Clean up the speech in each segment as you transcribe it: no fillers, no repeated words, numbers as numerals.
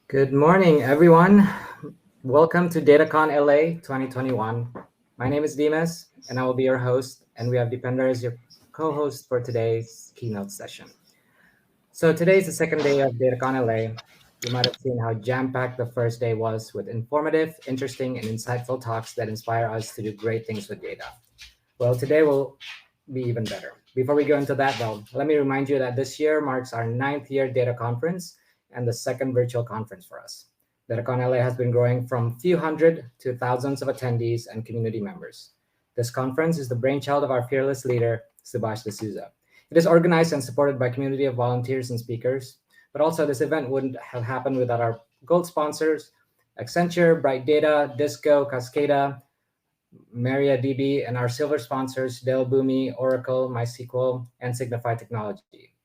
Good morning, everyone. Welcome to DataCon LA 2021. My name is Dimas, and I will be your host, and we have Deepinder as your co-host for today's keynote session. So today is the second day of DataCon LA. You might have seen how jam-packed the first day was with informative, interesting, and insightful talks that inspire us to do great things with data. Well, today will be even better. Before we go into that, though, let me remind you that this year marks our 9th year data conference and the second virtual conference for us. DataCon LA has been growing from few hundred to thousands of attendees and community members. This conference is the brainchild of our fearless leader, Subhash D'Souza. It is organized and supported by a community of volunteers and speakers, but also this event wouldn't have happened without our gold sponsors, Accenture, Bright Data, Disco, Cascada, MariaDB, and our silver sponsors, Dell Boomi, Oracle, MySQL, and Signify Technology.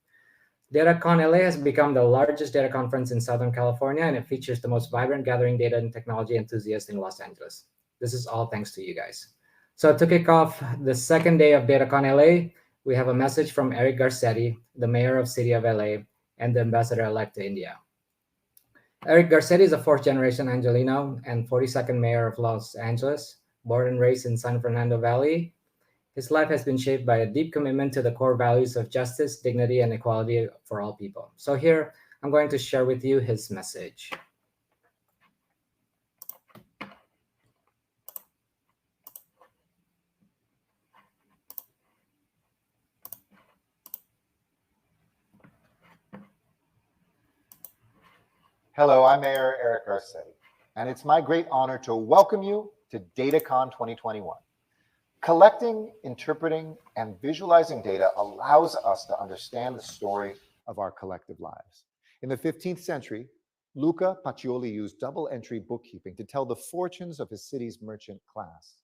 DataCon LA has become the largest data conference in Southern California, and it features the most vibrant gathering data and technology enthusiasts in Los Angeles. This is all thanks to you guys. So to kick off the second day of DataCon LA, we have a message from Eric Garcetti, the mayor of City of LA and the ambassador-elect to India. Eric Garcetti is a fourth-generation Angelino and 42nd mayor of Los Angeles, born and raised in San Fernando Valley. His life has been shaped by a deep commitment to the core values of justice, dignity, and equality for all people. So here, I'm going to share with you his message. Hello, I'm Mayor Eric Garcetti, and it's my great honor to welcome you to DataCon 2021. Collecting, interpreting, and visualizing data allows us to understand the story of our collective lives. In the 15th century, Luca Pacioli used double-entry bookkeeping to tell the fortunes of his city's merchant class.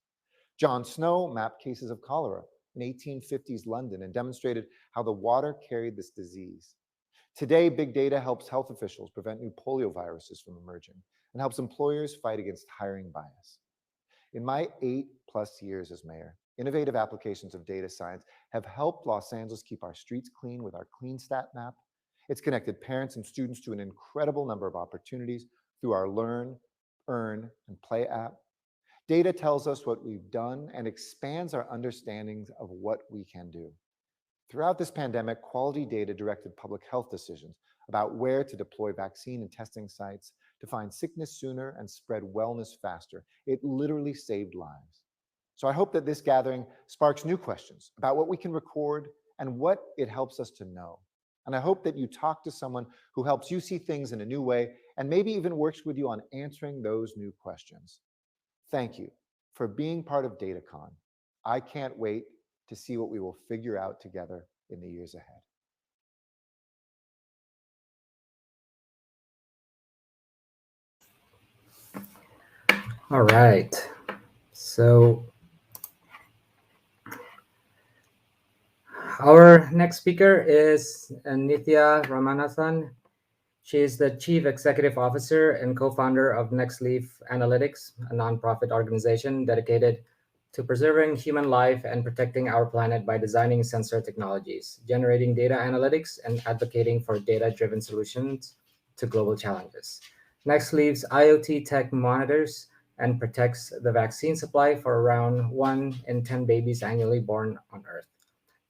John Snow mapped cases of cholera in 1850s London and demonstrated how the water carried this disease. Today, big data helps health officials prevent new polio viruses from emerging and helps employers fight against hiring bias. In my 8+ years as mayor, innovative applications of data science have helped Los Angeles keep our streets clean with our CleanStat map. It's connected parents and students to an incredible number of opportunities through our Learn, Earn, and Play app. Data tells us what we've done and expands our understandings of what we can do. Throughout this pandemic, quality data directed public health decisions about where to deploy vaccine and testing sites to find sickness sooner and spread wellness faster. It literally saved lives. So I hope that this gathering sparks new questions about what we can record and what it helps us to know. And I hope that you talk to someone who helps you see things in a new way and maybe even works with you on answering those new questions. Thank you for being part of DataCon. I can't wait to see what we will figure out together in the years ahead. All right. So our next speaker is Nithya Ramanathan. She is the Chief Executive Officer and co-founder of Nextleaf Analytics, a nonprofit organization dedicated to preserving human life and protecting our planet by designing sensor technologies, generating data analytics, and advocating for data-driven solutions to global challenges. Nextleaf's IoT tech monitors and protects the vaccine supply for around 1 in 10 babies annually born on Earth.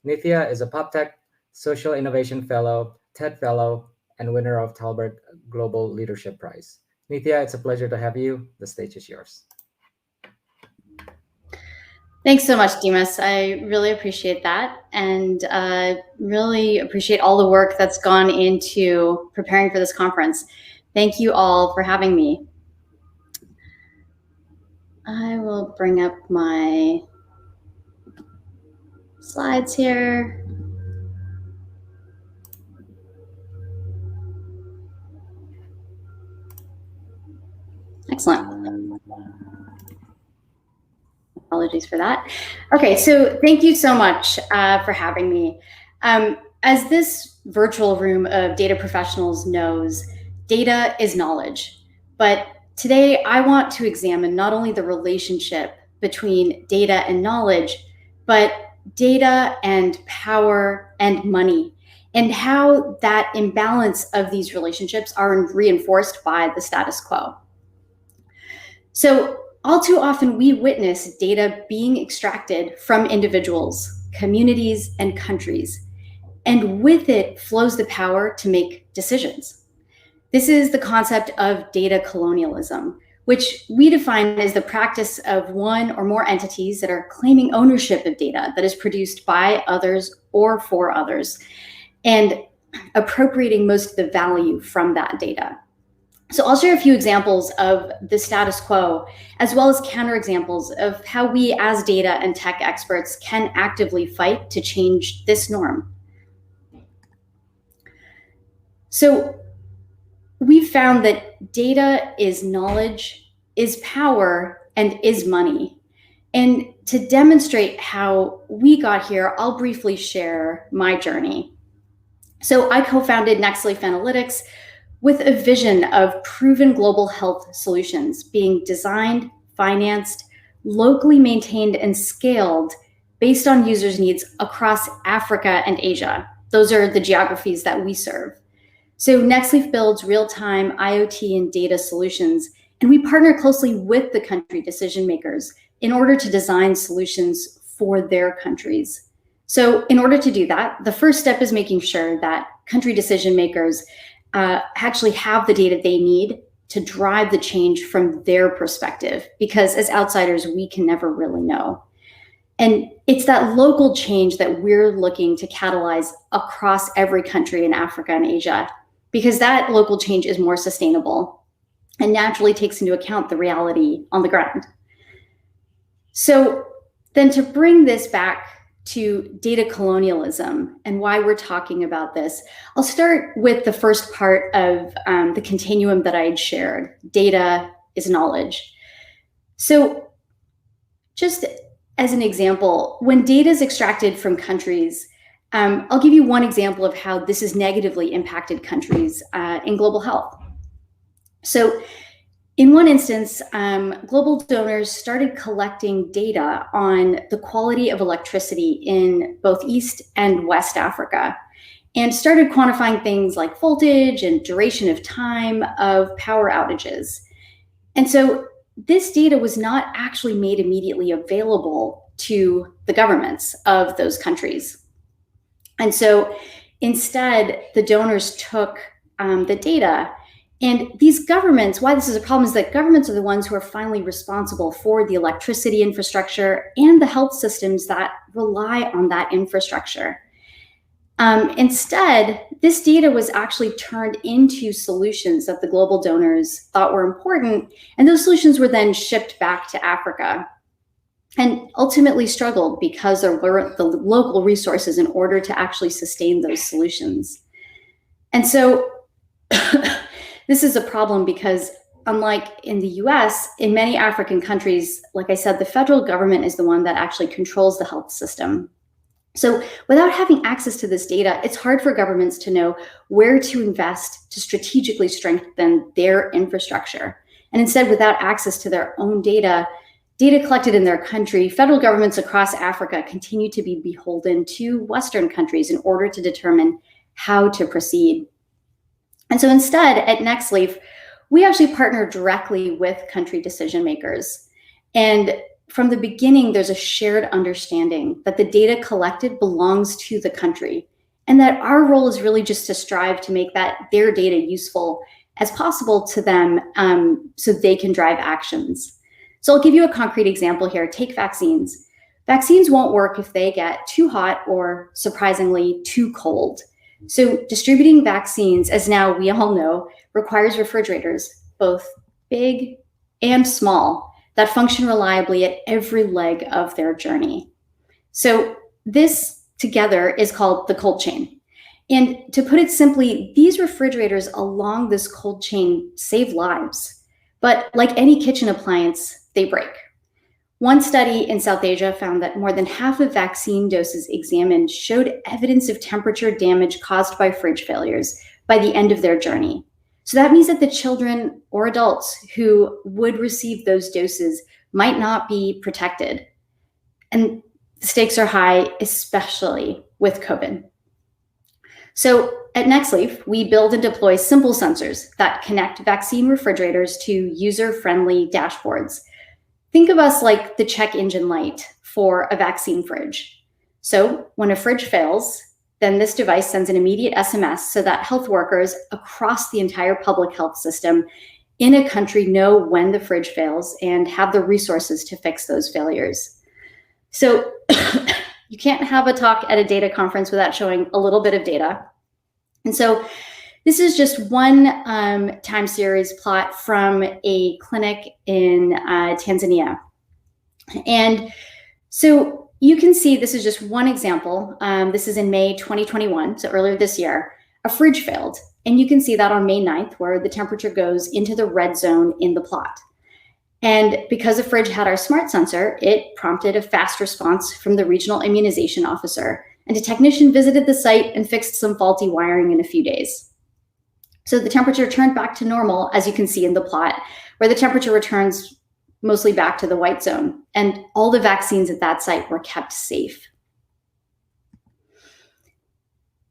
Nithya is a PopTech Social Innovation Fellow, TED Fellow, and winner of Talbert Global Leadership Prize. Nithya, it's a pleasure to have you. The stage is yours. Thanks so much, Dimas. I really appreciate that, and really appreciate all the work that's gone into preparing for this conference. Thank you all for having me. I will bring up my slides here. Excellent. Apologies for that. Okay, so thank you so much for having me. As this virtual room of data professionals knows, data is knowledge. But today I want to examine not only the relationship between data and knowledge, but data and power and money, and how that imbalance of these relationships are reinforced by the status quo. So all too often we witness data being extracted from individuals, communities, and countries, and with it flows the power to make decisions. This is the concept of data colonialism, which we define as the practice of one or more entities that are claiming ownership of data that is produced by others or for others, and appropriating most of the value from that data. So I'll share a few examples of the status quo, as well as counterexamples of how we as data and tech experts can actively fight to change this norm. So we've found that data is knowledge, is power, and is money. And to demonstrate how we got here, I'll briefly share my journey. So I co-founded Nextleaf Analytics with a vision of proven global health solutions being designed, financed, locally maintained, and scaled based on users' needs across Africa and Asia. Those are the geographies that we serve. So Nextleaf builds real-time IoT and data solutions, and we partner closely with the country decision makers in order to design solutions for their countries. So in order to do that, the first step is making sure that country decision makers actually have the data they need to drive the change from their perspective, because as outsiders, we can never really know. And it's that local change that we're looking to catalyze across every country in Africa and Asia, because that local change is more sustainable and naturally takes into account the reality on the ground. So then to bring this back to data colonialism and why we're talking about this, I'll start with the first part of the continuum that I had shared. Data is knowledge. So just as an example, when data is extracted from countries, I'll give you one example of how this has negatively impacted countries in global health. So in one instance, global donors started collecting data on the quality of electricity in both East and West Africa, and started quantifying things like voltage and duration of time of power outages. And so this data was not actually made immediately available to the governments of those countries. And so instead, the donors took the data. And these governments, why this is a problem is that governments are the ones who are finally responsible for the electricity infrastructure and the health systems that rely on that infrastructure. Instead, this data was actually turned into solutions that the global donors thought were important, and those solutions were then shipped back to Africa and ultimately struggled because there weren't the local resources in order to actually sustain those solutions. And so this is a problem because unlike in the US, in many African countries, like I said, the federal government is the one that actually controls the health system. So without having access to this data, it's hard for governments to know where to invest to strategically strengthen their infrastructure. And instead, without access to their own data collected in their country, federal governments across Africa continue to be beholden to Western countries in order to determine how to proceed. And so instead, at Nextleaf, we actually partner directly with country decision makers. And from the beginning, there's a shared understanding that the data collected belongs to the country, and that our role is really just to strive to make their data useful as possible to them so they can drive actions. So I'll give you a concrete example here. Take vaccines. Vaccines won't work if they get too hot or, surprisingly, too cold. So distributing vaccines, as now we all know, requires refrigerators, both big and small, that function reliably at every leg of their journey. So this together is called the cold chain. And to put it simply, these refrigerators along this cold chain save lives. But like any kitchen appliance, they break. One study in South Asia found that more than half of vaccine doses examined showed evidence of temperature damage caused by fridge failures by the end of their journey. So that means that the children or adults who would receive those doses might not be protected. And the stakes are high, especially with COVID. So at Nextleaf, we build and deploy simple sensors that connect vaccine refrigerators to user-friendly dashboards. Think of us like the check engine light for a vaccine fridge. So when a fridge fails, then this device sends an immediate SMS so that health workers across the entire public health system in a country know when the fridge fails and have the resources to fix those failures. So you can't have a talk at a data conference without showing a little bit of data. And so this is just one time series plot from a clinic in Tanzania. And so you can see this is just one example. This is in May 2021, so earlier this year. A fridge failed. And you can see that on May 9th, where the temperature goes into the red zone in the plot. And because the fridge had our smart sensor, it prompted a fast response from the regional immunization officer. And a technician visited the site and fixed some faulty wiring in a few days. So the temperature turned back to normal, as you can see in the plot, where the temperature returns mostly back to the white zone. And all the vaccines at that site were kept safe.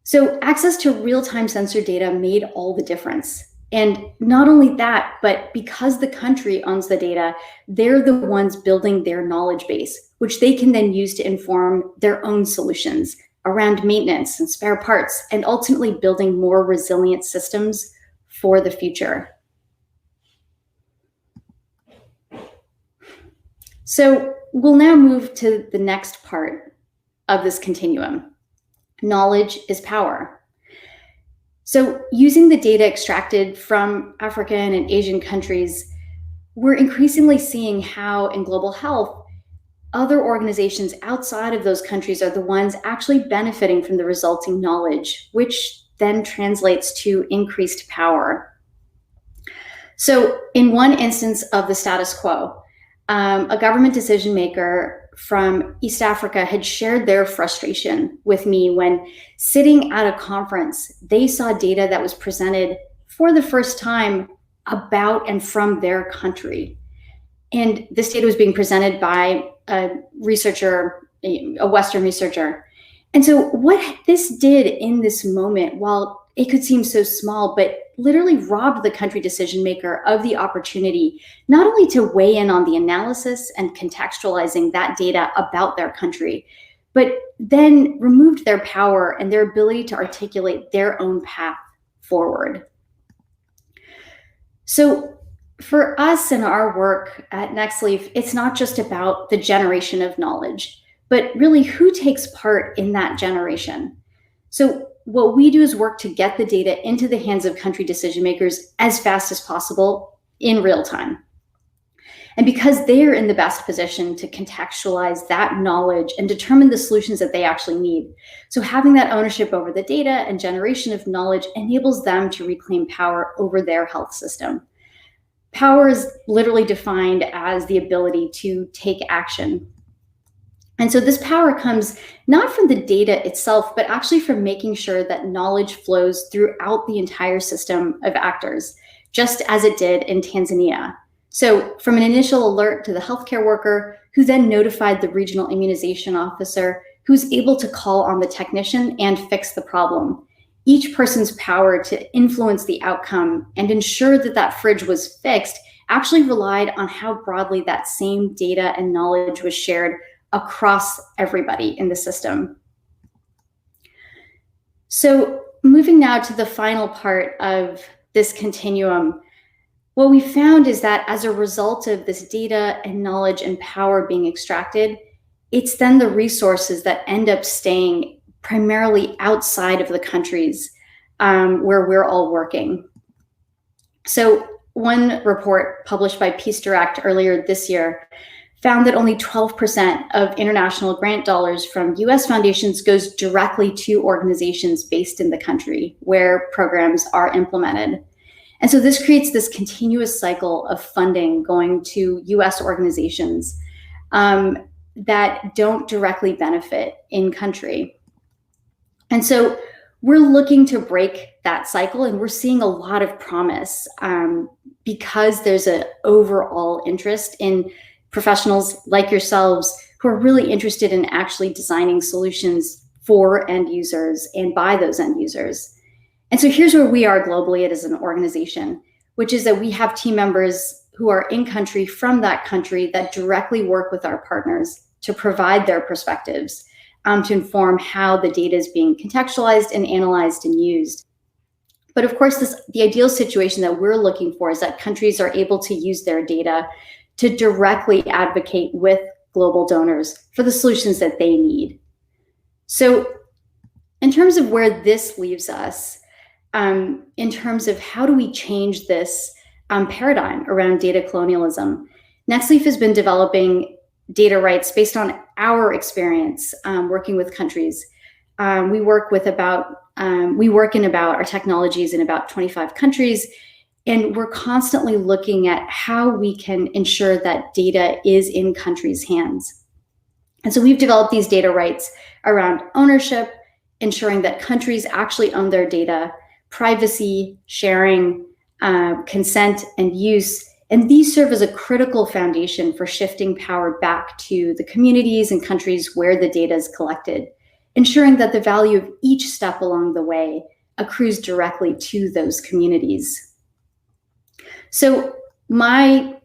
So access to real-time sensor data made all the difference. And not only that, but because the country owns the data, they're the ones building their knowledge base, which they can then use to inform their own solutions around maintenance and spare parts, and ultimately building more resilient systems for the future. So we'll now move to the next part of this continuum. Knowledge is power. So using the data extracted from African and Asian countries, we're increasingly seeing how in global health, other organizations outside of those countries are the ones actually benefiting from the resulting knowledge, which then translates to increased power. So in one instance of the status quo, a government decision maker from East Africa had shared their frustration with me when sitting at a conference, they saw data that was presented for the first time about and from their country. And this data was being presented by a researcher, a Western researcher. And so what this did in this moment, while it could seem so small, but literally robbed the country decision maker of the opportunity, not only to weigh in on the analysis and contextualizing that data about their country, but then removed their power and their ability to articulate their own path forward. So for us in our work at Nextleaf, it's not just about the generation of knowledge, but really who takes part in that generation. So what we do is work to get the data into the hands of country decision makers as fast as possible in real time. And because they're in the best position to contextualize that knowledge and determine the solutions that they actually need. So having that ownership over the data and generation of knowledge enables them to reclaim power over their health system. Power is literally defined as the ability to take action. And so this power comes not from the data itself, but actually from making sure that knowledge flows throughout the entire system of actors, just as it did in Tanzania. So from an initial alert to the healthcare worker, who then notified the regional immunization officer, who's able to call on the technician and fix the problem. Each person's power to influence the outcome and ensure that that fridge was fixed actually relied on how broadly that same data and knowledge was shared across everybody in the system. So moving now to the final part of this continuum, what we found is that as a result of this data and knowledge and power being extracted, it's then the resources that end up staying primarily outside of the countries where we're all working. So one report published by Peace Direct earlier this year found that only 12% of international grant dollars from US foundations goes directly to organizations based in the country where programs are implemented. And so this creates this continuous cycle of funding going to US organizations that don't directly benefit in country. And so we're looking to break that cycle, and we're seeing a lot of promise because there's an overall interest in professionals like yourselves who are really interested in actually designing solutions for end users and by those end users. And so here's where we are globally as an organization, which is that we have team members who are in country from that country that directly work with our partners to provide their perspectives, to inform how the data is being contextualized and analyzed and used. But of course, the ideal situation that we're looking for is that countries are able to use their data to directly advocate with global donors for the solutions that they need. So in terms of where this leaves us, in terms of how do we change this paradigm around data colonialism, Nextleaf has been developing data rights based on our experience working with countries. We work in about our technologies in about 25 countries, and we're constantly looking at how we can ensure that data is in countries' hands. And so we've developed these data rights around ownership, ensuring that countries actually own their data, privacy, sharing, consent, and use. And these serve as a critical foundation for shifting power back to the communities and countries where the data is collected, ensuring that the value of each step along the way accrues directly to those communities. So my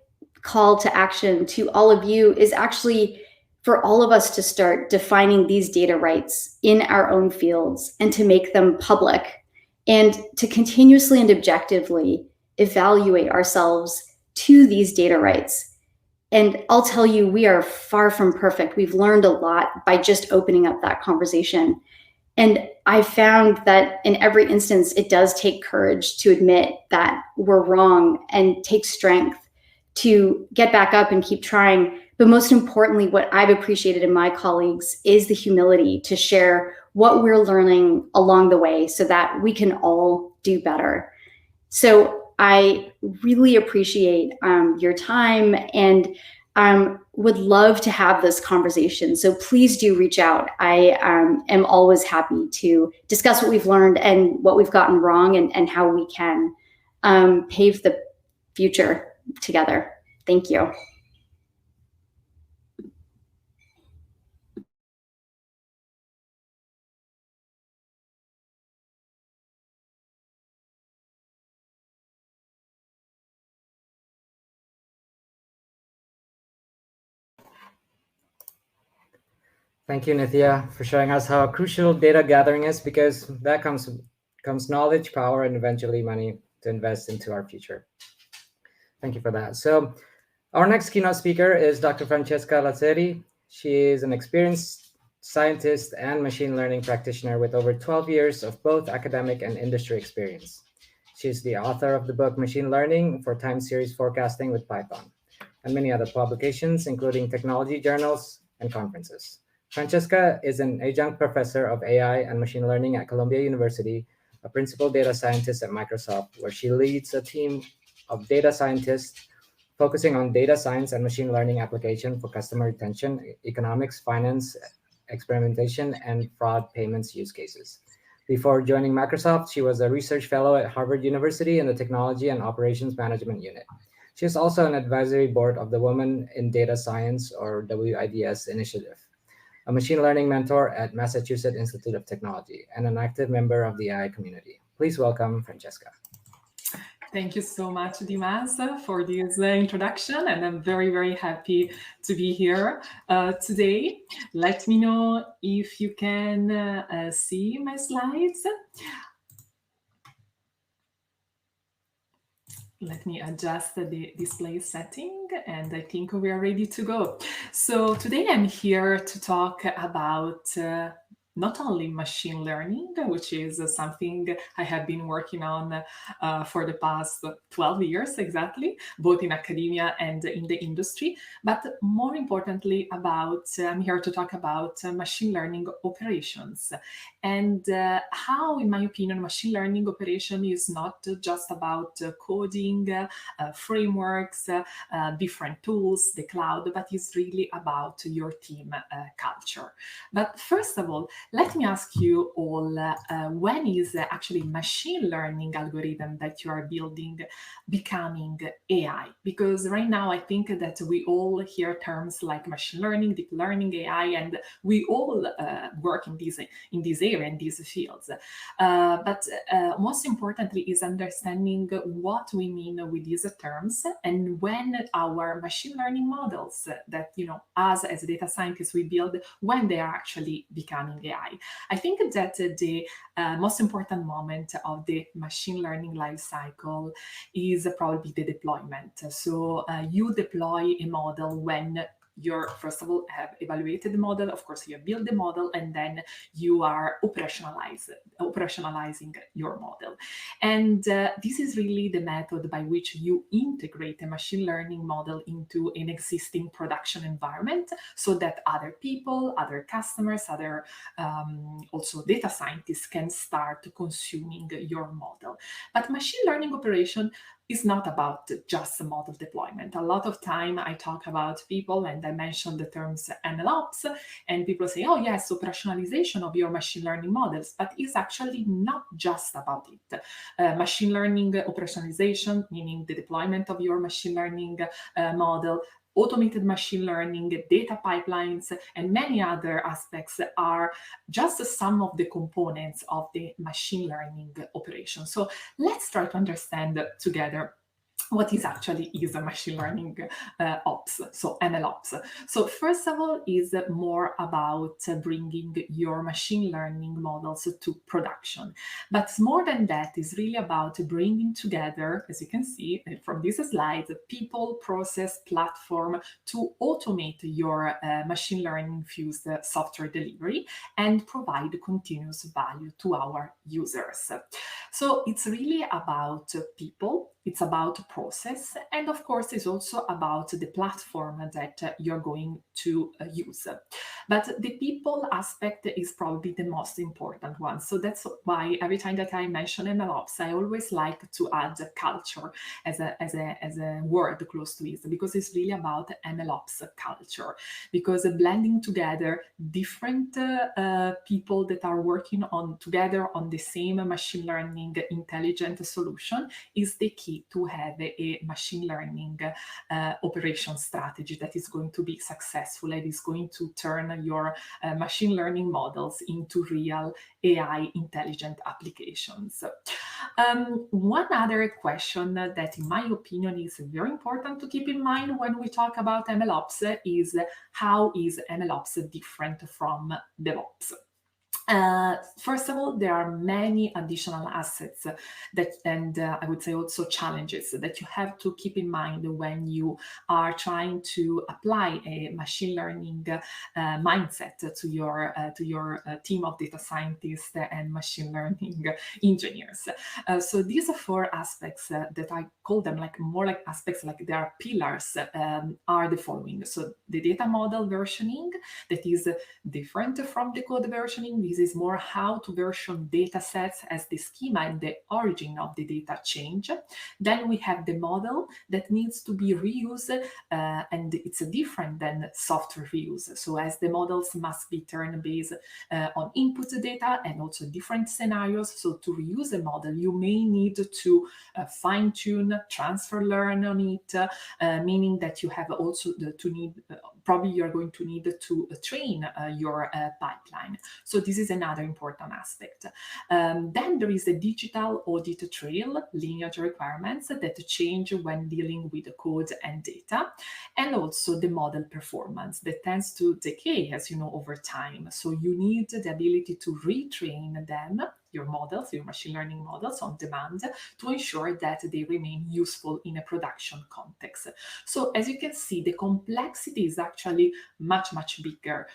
call to action to all of you is actually for all of us to start defining these data rights in our own fields and to make them public, and to continuously and objectively evaluate ourselves to these data rights. And I'll tell you, we are far from perfect. We've learned a lot by just opening up that conversation. And I found that in every instance, it does take courage to admit that we're wrong and take strength to get back up and keep trying. But most importantly, what I've appreciated in my colleagues is the humility to share what we're learning along the way so that we can all do better. So I really appreciate your time and would love to have this conversation. So please do reach out. I am always happy to discuss what we've learned and what we've gotten wrong and how we can pave the future together. Thank you. Thank you, Nithya, for showing us how crucial data gathering is, because that comes knowledge, power, and eventually money to invest into our future. Thank you for that. So our next keynote speaker is Dr. Francesca Lazzeri. She is an experienced scientist and machine learning practitioner with over 12 years of both academic and industry experience. She's the author of the book Machine Learning for Time Series Forecasting with Python, and many other publications, including technology journals and conferences. Francesca is an adjunct professor of AI and machine learning at Columbia University, a principal data scientist at Microsoft, where she leads a team of data scientists focusing on data science and machine learning application for customer retention, economics, finance, experimentation, and fraud payments use cases. Before joining Microsoft, she was a research fellow at Harvard University in the Technology and Operations Management Unit. She is also an advisory board of the Women in Data Science, or WIDS, initiative, a machine learning mentor at Massachusetts Institute of Technology, and an active member of the AI community. Please welcome Francesca. Thank you so much, Dimas, for this introduction, and I'm very, very happy to be here today. Let me know if you can see my slides. Let me adjust the display setting, and I think we are ready to go. So today I'm here to talk about not only machine learning, which is something I have been working on for the past 12 years exactly, both in academia and in the industry, but more importantly I'm here to talk about machine learning operations, and how, in my opinion, machine learning operation is not just about coding, frameworks, different tools, the cloud, but is really about your team culture. But first of all, let me ask you all, when is actually machine learning algorithm that you are building becoming AI? Because right now I think that we all hear terms like machine learning, deep learning, AI, and we all work in this area, in these fields. But most importantly is understanding what we mean with these terms, and when our machine learning models that, us as data scientists we build, when they are actually becoming AI. I think that the most important moment of the machine learning life cycle is probably the deployment. So you deploy a model when you're, first of all, have evaluated the model, of course you have built the model, and then you are operationalizing your model. And this is really the method by which you integrate a machine learning model into an existing production environment, so that other people, other customers, other also data scientists can start consuming your model. But machine learning operation is not about just model deployment. A lot of time I talk about people and I mention the terms MLOps, and people say, oh yes, operationalization of your machine learning models, but it's actually not just about it. Machine learning operationalization, meaning the deployment of your machine learning model, automated machine learning, data pipelines, and many other aspects are just some of the components of the machine learning operation. So let's try to understand together what is a machine learning ops, so MLOps. So first of all is more about bringing your machine learning models to production. But more than that, is really about bringing together, as you can see from this slide, people, process, platform to automate your machine learning fused software delivery and provide continuous value to our users. So it's really about people, it's about process, and of course it's also about the platform that you're going to use. But the people aspect is probably the most important one. So that's why every time that I mention MLOps, I always like to add culture as a word close to it, because it's really about MLOps culture, because blending together different people that are working together on the same machine learning intelligent solution is the key to have a machine learning operation strategy that is going to be successful and is going to turn your machine learning models into real AI intelligent applications. One other question that, in my opinion, is very important to keep in mind when we talk about MLOps is how is MLOps different from DevOps? First of all, there are many additional assets and I would say also challenges that you have to keep in mind when you are trying to apply a machine learning mindset to your team of data scientists and machine learning engineers. So these are four aspects that I call them more like aspects, like they are pillars, are the following. So the data model versioning, that is different from the code versioning. This is more how to version data sets as the schema and the origin of the data change. Then we have the model that needs to be reused, and it's different than software reuse. So as the models must be turned based on input data and also different scenarios. So to reuse a model, you may need to fine tune, transfer learn on it, meaning that you have also probably you're going to need to train your pipeline. So this is another important aspect. Then there is a digital audit trail, lineage requirements that change when dealing with the code and data, and also the model performance that tends to decay, as you know, over time. So you need the ability to retrain them, your models, your machine learning models on demand, to ensure that they remain useful in a production context. So as you can see, the complexity is actually much, much bigger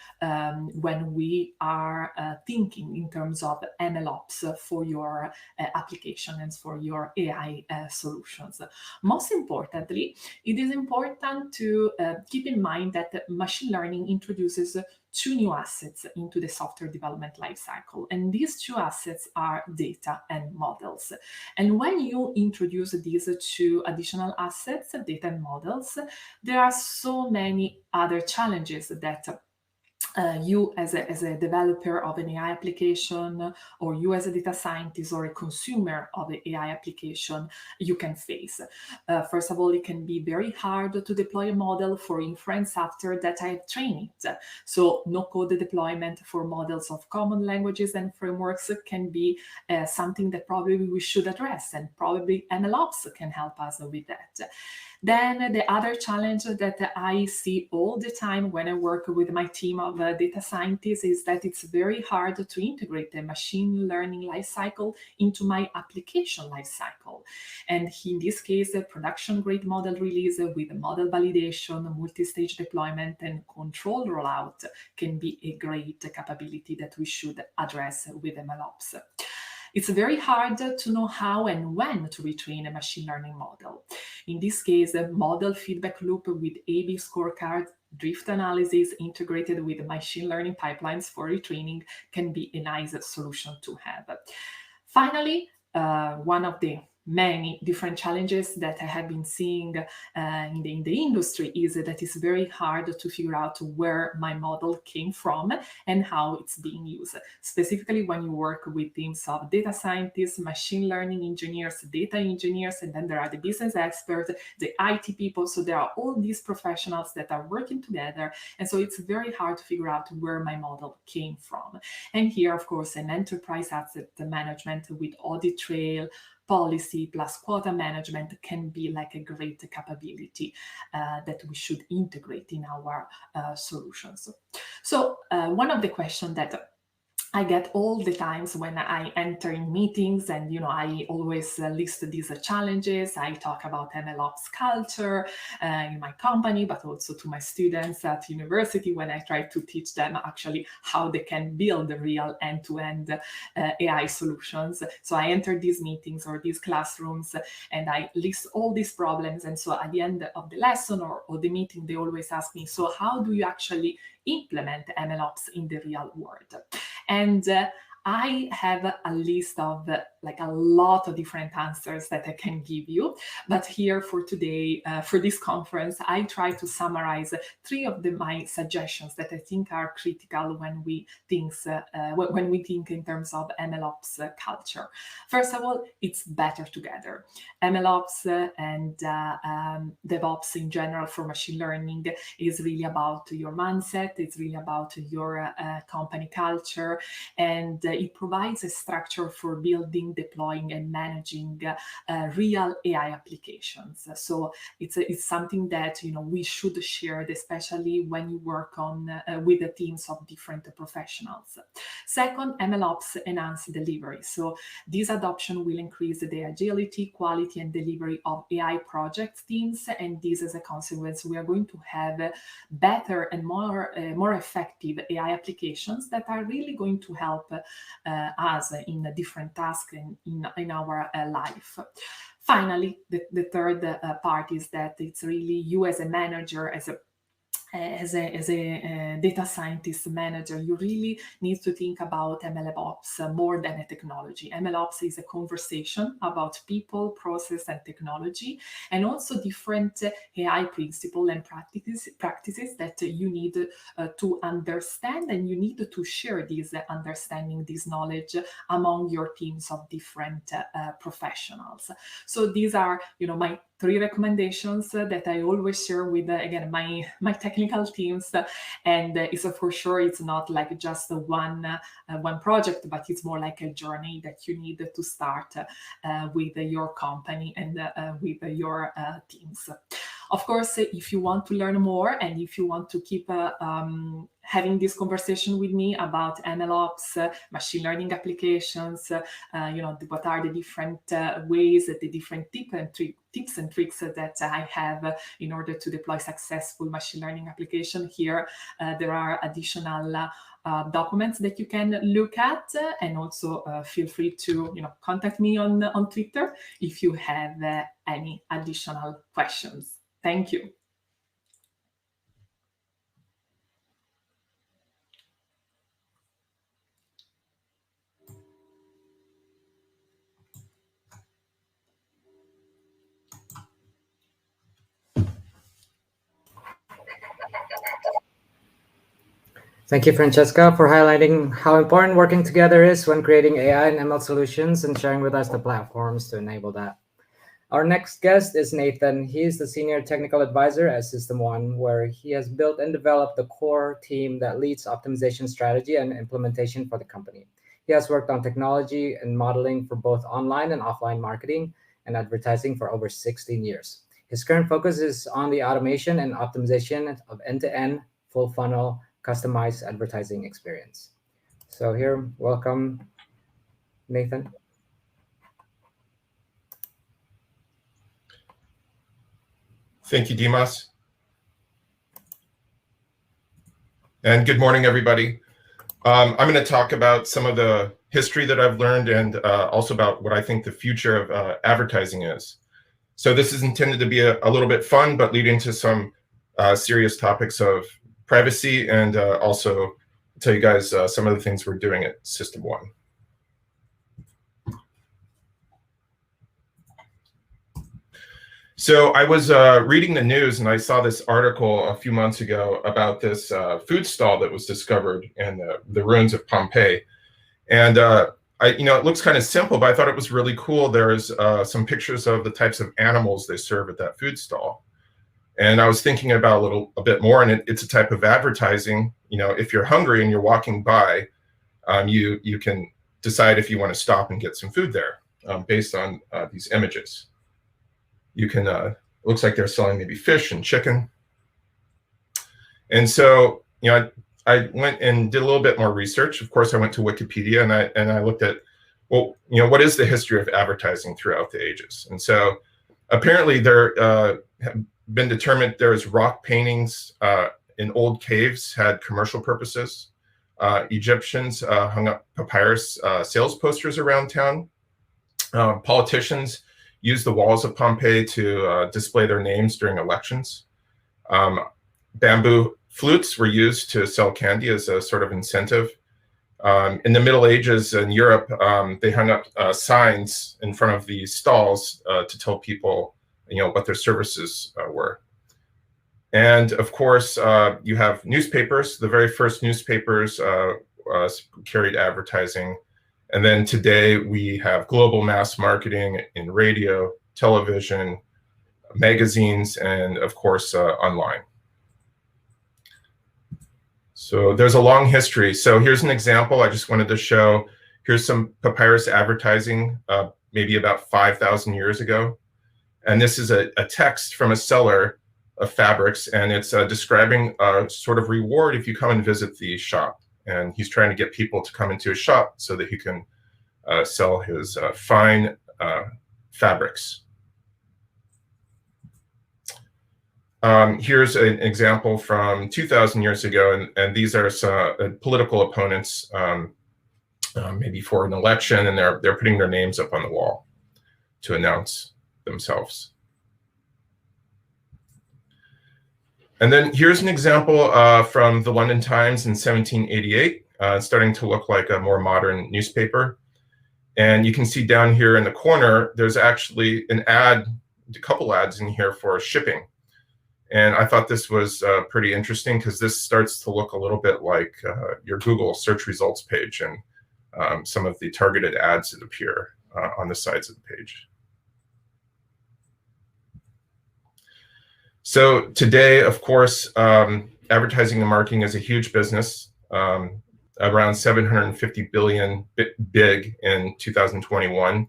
when we are thinking in terms of MLOps for your application and for your AI solutions. Most importantly, it is important to keep in mind that machine learning introduces two new assets into the software development lifecycle. And these two assets are data and models. And when you introduce these two additional assets, data and models, there are so many other challenges that you as a developer of an AI application, or you as a data scientist or a consumer of an AI application, you can face. First of all, it can be very hard to deploy a model for inference after that I have trained it. So no-code deployment for models of common languages and frameworks can be something that probably we should address, and probably MLOps can help us with that. Then the other challenge that I see all the time when I work with my team of data scientists is that it's very hard to integrate the machine learning lifecycle into my application lifecycle. And in this case, a production grade model release with model validation, multi-stage deployment, and control rollout can be a great capability that we should address with MLOps. It's very hard to know how and when to retrain a machine learning model. In this case, a model feedback loop with A/B scorecard, drift analysis integrated with machine learning pipelines for retraining can be a nice solution to have. Finally, one of the many different challenges that I have been seeing in the industry is that it's very hard to figure out where my model came from and how it's being used. Specifically, when you work with teams of data scientists, machine learning engineers, data engineers, and then there are the business experts, the IT people. So there are all these professionals that are working together. And so it's very hard to figure out where my model came from. And here, of course, an enterprise asset management with audit trail, policy plus quota management can be like a great capability that we should integrate in our solutions. So one of the questions that I get all the times when I enter in meetings, and I always list these challenges. I talk about MLOps culture in my company, but also to my students at university when I try to teach them actually how they can build real end-to-end AI solutions. So I enter these meetings or these classrooms and I list all these problems. And so at the end of the lesson or the meeting, they always ask me, so how do you actually implement MLOps in the real world? And I have a list of like a lot of different answers that I can give you. But here for today, for this conference, I try to summarize three of my suggestions that I think are critical when we think in terms of MLOps culture. First of all, it's better together. MLOps and DevOps in general for machine learning is really about your mindset. It's really about your company culture, and it provides a structure for building, deploying, and managing real AI applications. So it's something that we should share, especially when you work on with the teams of different professionals. Second, MLOps enhance delivery. So this adoption will increase the agility, quality, and delivery of AI project teams, and this as a consequence, we are going to have better and more effective AI applications that are really going to help us in different tasks in our life. Finally, the third part is that it's really you as a manager, as a data scientist manager, you really need to think about MLOps more than a technology. MLOps is a conversation about people, process, and technology, and also different AI principles and practices that you need to understand, and you need to share this understanding, this knowledge among your teams of different professionals. So these are, my three recommendations that I always share with, again, my technical teams. And it's for sure, it's not like just one project, but it's more like a journey that you need to start with your company and with your teams. Of course, if you want to learn more and if you want to keep having this conversation with me about MLOps, machine learning applications, what are the different ways, the different tips and tricks that I have in order to deploy successful machine learning application. Here, there are additional documents that you can look at, and also feel free to contact me on Twitter if you have any additional questions. Thank you. Thank you, Francesca, for highlighting how important working together is when creating AI and ML solutions and sharing with us the platforms to enable that. Our next guest is Nathan. He is the Senior Technical Advisor at System One, where he has built and developed the core team that leads optimization strategy and implementation for the company. He has worked on technology and modeling for both online and offline marketing and advertising for over 16 years. His current focus is on the automation and optimization of end-to-end, full funnel, customized advertising experience. So here, welcome, Nathan. Thank you, Dimas. And good morning, everybody. I'm going to talk about some of the history that I've learned and also about what I think the future of advertising is. So this is intended to be a little bit fun, but leading to some serious topics of privacy and also tell you guys some of the things we're doing at System One. So I was reading the news and I saw this article a few months ago about this food stall that was discovered in the ruins of Pompeii. And it looks kind of simple, but I thought it was really cool. There's some pictures of the types of animals they serve at that food stall. And I was thinking about a bit more, and it's a type of advertising. If you're hungry and you're walking by, you can decide if you want to stop and get some food there based on these images. You can, it looks like they're selling maybe fish and chicken. And so, I went and did a little bit more research. Of course, I went to Wikipedia and I looked at, well, what is the history of advertising throughout the ages? And so apparently there have been determined there's rock paintings in old caves had commercial purposes. Egyptians hung up papyrus sales posters around town. Politicians used the walls of Pompeii to display their names during elections. Bamboo flutes were used to sell candy as a sort of incentive. In the Middle Ages in Europe, they hung up signs in front of the stalls to tell people, what their services were. And of course, you have newspapers. The very first newspapers carried advertising. And then today we have global mass marketing in radio, television, magazines, and of course, online. So there's a long history. So here's an example I just wanted to show. Here's some papyrus advertising, maybe about 5,000 years ago. And this is a text from a seller of fabrics, and it's describing a sort of reward if you come and visit the shop. And he's trying to get people to come into his shop so that he can sell his fine fabrics. Here's an example from 2,000 years ago, and these are some political opponents, maybe for an election, and they're putting their names up on the wall to announce themselves. And then here's an example from the London Times in 1788, starting to look like a more modern newspaper. And you can see down here in the corner, there's actually an ad, a couple ads in here for shipping. And I thought this was pretty interesting because this starts to look a little bit like your Google search results page and some of the targeted ads that appear on the sides of the page. So today, of course, advertising and marketing is a huge business, around 750 billion big in 2021.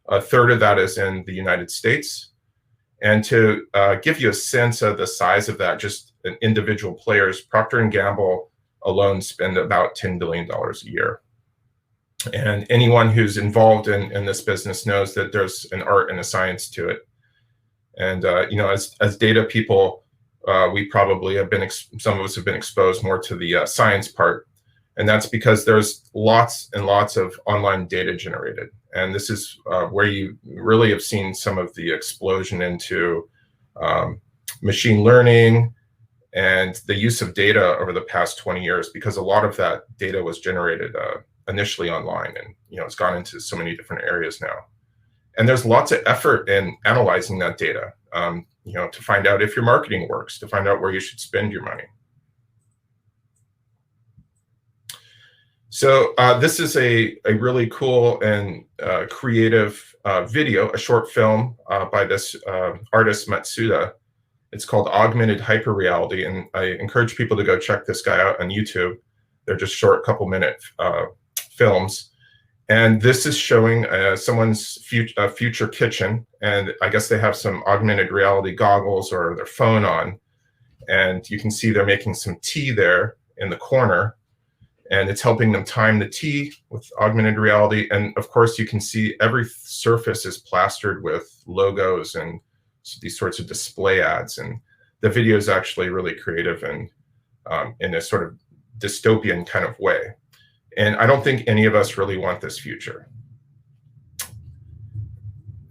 A third of that is in the United States. And to give you a sense of the size of that, just individual players, Procter & Gamble alone spend about $10 billion a year. And anyone who's involved in this business knows that there's an art and a science to it. And as data people, we probably have been, some of us have been exposed more to the science part. And that's because there's lots and lots of online data generated. And this is where you really have seen some of the explosion into machine learning and the use of data over the past 20 years, because a lot of that data was generated initially online, and it's gone into so many different areas now. And there's lots of effort in analyzing that data, to find out if your marketing works, to find out where you should spend your money. So this is a really cool and creative video, a short film by this artist Matsuda. It's called Augmented Hyperreality, and I encourage people to go check this guy out on YouTube. They're just short, couple-minute films. And this is showing someone's future kitchen, and I guess they have some augmented reality goggles or their phone on, and you can see they're making some tea there in the corner, and it's helping them time the tea with augmented reality. And of course, you can see every surface is plastered with logos and these sorts of display ads, and the video is actually really creative and in a sort of dystopian kind of way. And I don't think any of us really want this future.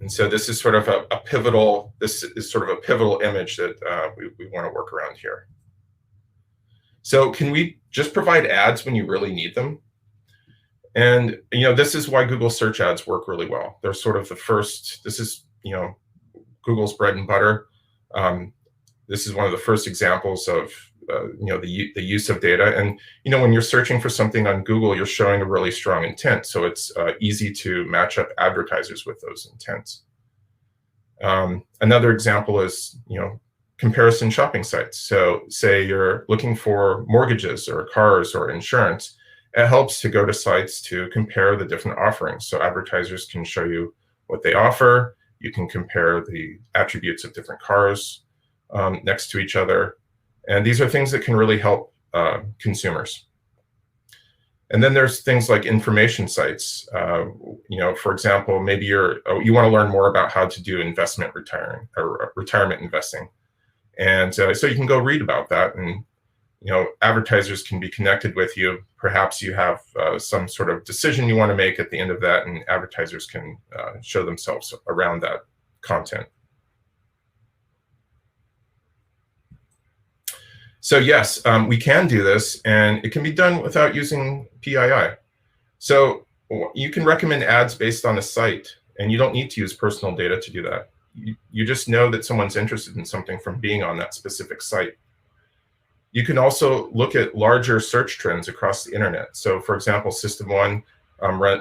And so this is sort of a pivotal image that we want to work around here. So can we just provide ads when you really need them? And this is why Google search ads work really well. They're sort of the first, this is Google's bread and butter. This is one of the first examples of the use of data. And when you're searching for something on Google, you're showing a really strong intent. So it's easy to match up advertisers with those intents. Another example is comparison shopping sites. So say you're looking for mortgages or cars or insurance, it helps to go to sites to compare the different offerings. So advertisers can show you what they offer. You can compare the attributes of different cars next to each other. And these are things that can really help consumers. And then there's things like information sites. For example, maybe you want to learn more about how to do retirement investing. And so you can go read about that, and advertisers can be connected with you. Perhaps you have some sort of decision you want to make at the end of that, and advertisers can show themselves around that content. So yes, we can do this, and it can be done without using PII. So you can recommend ads based on a site, and you don't need to use personal data to do that. You just know that someone's interested in something from being on that specific site. You can also look at larger search trends across the internet. So for example, System 1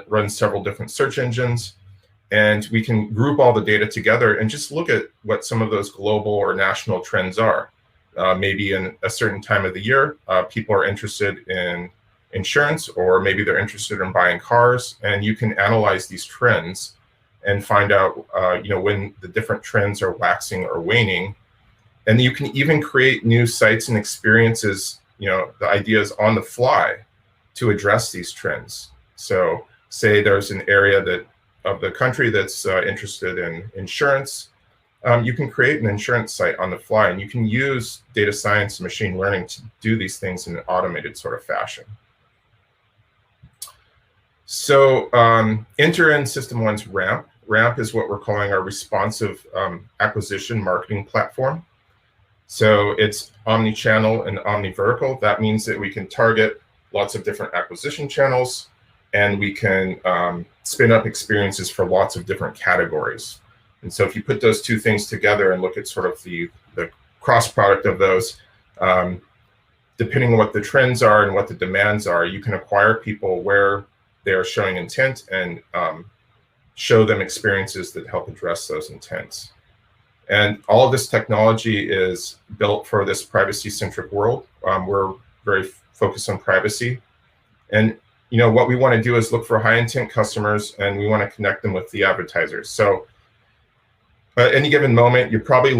runs several different search engines, and we can group all the data together and just look at what some of those global or national trends are. Maybe in a certain time of the year, people are interested in insurance, or maybe they're interested in buying cars, and you can analyze these trends and find out when the different trends are waxing or waning. And you can even create new sites and experiences, the ideas on the fly to address these trends. So say there's an area of the country that's interested in insurance. You can create an insurance site on the fly, and you can use data science and machine learning to do these things in an automated sort of fashion. So enter in System 1's RAMP. RAMP is what we're calling our responsive acquisition marketing platform. So it's omni-channel and omni-vertical. That means that we can target lots of different acquisition channels, and we can spin up experiences for lots of different categories. And so if you put those two things together and look at sort of the cross product of those, depending on what the trends are and what the demands are, you can acquire people where they are showing intent and show them experiences that help address those intents. And all of this technology is built for this privacy-centric world. We're very focused on privacy. And what we want to do is look for high-intent customers, and we want to connect them with the advertisers. So at any given moment, you're probably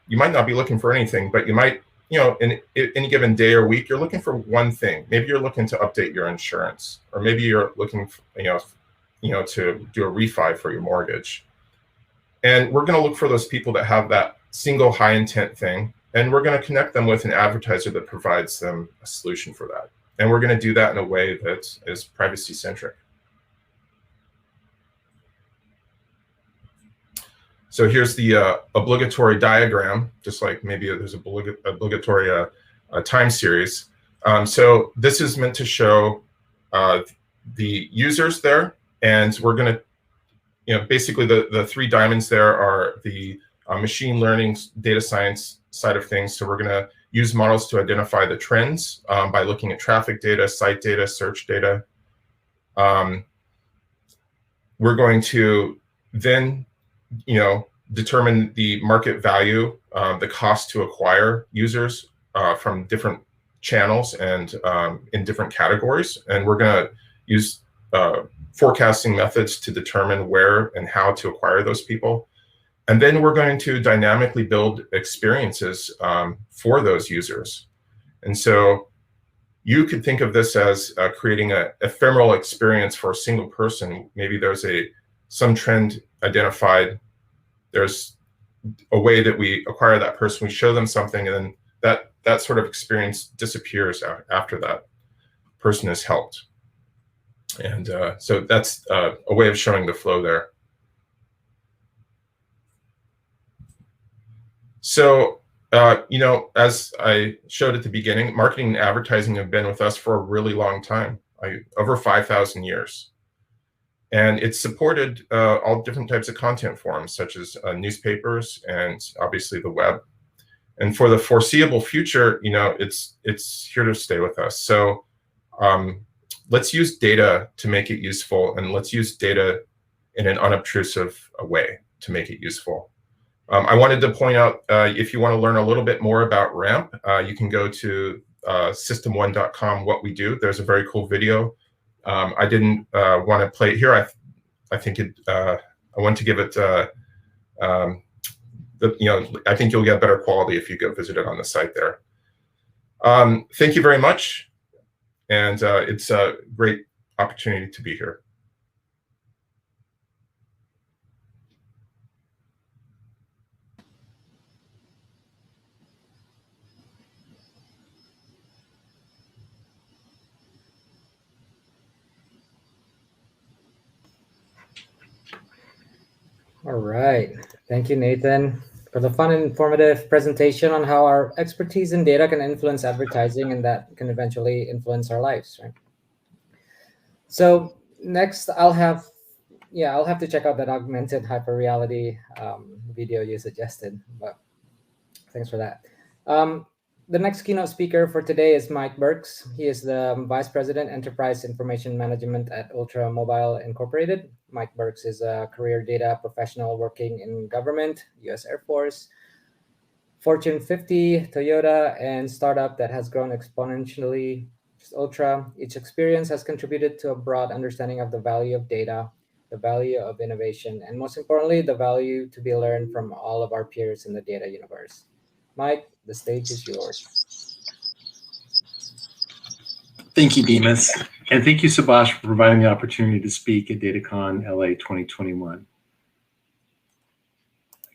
you might not be looking for anything, but you might, in any given day or week, you're looking for one thing. Maybe you're looking to update your insurance, or maybe you're looking, to do a refi for your mortgage. And we're going to look for those people that have that single high intent thing, and we're going to connect them with an advertiser that provides them a solution for that. And we're going to do that in a way that is privacy centric. So here's the obligatory diagram, just like maybe there's obligatory time series. So this is meant to show the users there, and we're going to, basically the three diamonds there are the machine learning data science side of things. So we're going to use models to identify the trends by looking at traffic data, site data, search data. We're going to then, determine the market value, the cost to acquire users from different channels and in different categories. And we're going to use forecasting methods to determine where and how to acquire those people. And then we're going to dynamically build experiences for those users. And so you could think of this as creating an ephemeral experience for a single person. Maybe there's some trend identified. There's a way that we acquire that person. We show them something, and then that sort of experience disappears after that person is helped. And so that's a way of showing the flow there. So, as I showed at the beginning, marketing and advertising have been with us for a really long time, over 5,000 years. And it's supported all different types of content forms, such as newspapers and obviously the web. And for the foreseeable future, it's here to stay with us. So let's use data to make it useful, and let's use data in an unobtrusive way to make it useful. I wanted to point out, if you want to learn a little bit more about RAMP, you can go to system1.com, what we do. There's a very cool video. I didn't want to play it here. I think I want to give it, I think you'll get better quality if you go visit it on the site there. Thank you very much. And it's a great opportunity to be here. All right. Thank you, Nathan, for the fun and informative presentation on how our expertise in data can influence advertising, and that can eventually influence our lives, right? So next, I'll have to check out that augmented hyperreality video you suggested, but thanks for that. The next keynote speaker for today is Mike Burkes. He is the Vice President, Enterprise Information Management at Ultra Mobile Incorporated. Mike Burkes is a career data professional working in government, U.S. Air Force, Fortune 50, Toyota, and startup that has grown exponentially, Ultra. Each experience has contributed to a broad understanding of the value of data, the value of innovation, and most importantly, the value to be learned from all of our peers in the data universe. Mike, the stage is yours. Thank you, Demas. And thank you, Subhash, for providing the opportunity to speak at DataCon LA 2021.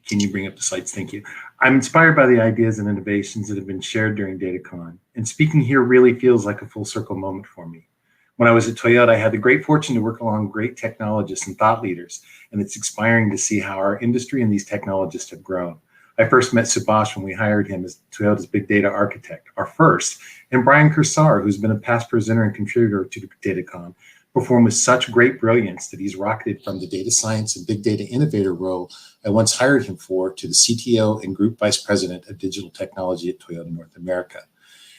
Can you bring up the slides? Thank you. I'm inspired by the ideas and innovations that have been shared during DataCon, and speaking here really feels like a full circle moment for me. When I was at Toyota, I had the great fortune to work along great technologists and thought leaders, and it's inspiring to see how our industry and these technologists have grown. I first met Subhash when we hired him as Toyota's big data architect, our first, and Brian Kursar, who's been a past presenter and contributor to DataCon, performed with such great brilliance that he's rocketed from the data science and big data innovator role I once hired him for to the CTO and group vice president of digital technology at Toyota North America.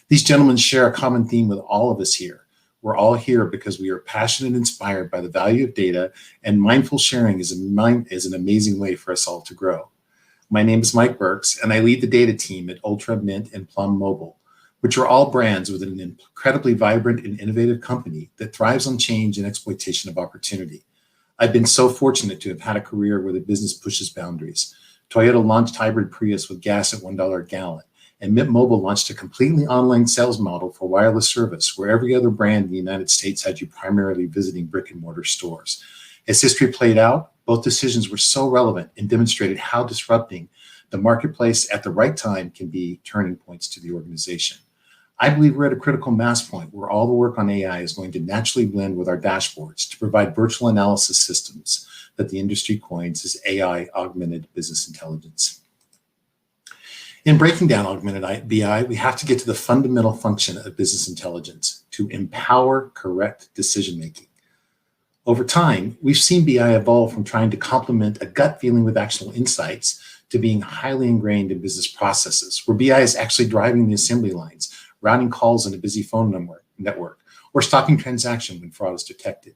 These gentlemen share a common theme with all of us here. We're all here because we are passionate and inspired by the value of data, and mindful sharing is an amazing way for us all to grow. My name is Mike Burkes, and I lead the data team at Ultra, Mint, and Plum Mobile, which are all brands with an incredibly vibrant and innovative company that thrives on change and exploitation of opportunity. I've been so fortunate to have had a career where the business pushes boundaries. Toyota launched hybrid Prius with gas at $1 a gallon, and Mint Mobile launched a completely online sales model for wireless service where every other brand in the United States had you primarily visiting brick and mortar stores. As history played out, both decisions were so relevant and demonstrated how disrupting the marketplace at the right time can be turning points to the organization. I believe we're at a critical mass point where all the work on AI is going to naturally blend with our dashboards to provide virtual analysis systems that the industry coins as AI augmented business intelligence. In breaking down augmented BI, we have to get to the fundamental function of business intelligence, to empower correct decision-making. Over time, we've seen BI evolve from trying to complement a gut feeling with actionable insights to being highly ingrained in business processes, where BI is actually driving the assembly lines, routing calls in a busy phone network, or stopping transaction when fraud is detected.